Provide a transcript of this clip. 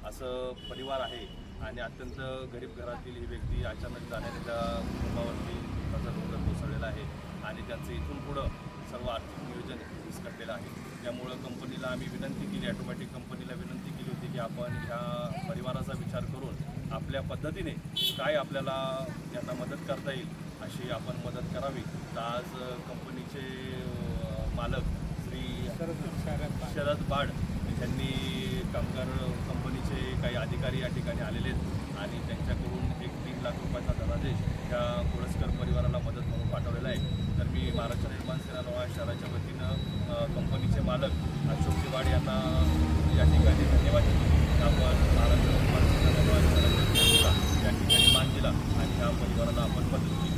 असं परिवार आहे आणि अत्यंत गरीब घरातील ही व्यक्ती अचानक जाण्याने त्या कुटुंबावरती दुःखाचा डोंगर कोसळलेला आहे आणि त्यांचं इथून पुढं सर्व आर्थिक नियोजन विस्कटलेलं आहे. त्यामुळं कंपनीला आम्ही विनंती केली, ऑटोमॅटिक कंपनीला विनंती केली होती की आपण ह्या परिवाराचा विचार करून आपल्या पद्धतीने काय आपल्याला यांना मदत करता येईल अशी आपण मदत करावी. तर आज कंपनीचे मालक श्री शरद बाड यांनी कामगार कंपनीचे काही अधिकारी या ठिकाणी आलेले आहेत आणि त्यांच्याकडून एक 3 लाख रुपयाचा धनादेश त्या कुळसकर परिवाराला मदत म्हणून पाठवलेला आहे. तर मी महाराष्ट्र निर्माण सेना लोहा शहराच्या वतीनं कंपनीचे मालक अशोक शिवाड यांना या ठिकाणी धन्यवाद देतो. आपण महाराष्ट्र निर्माण सेना लोहा शहराच्या या ठिकाणी मान दिला आणि ह्या परिवाराला आपण मदत केली.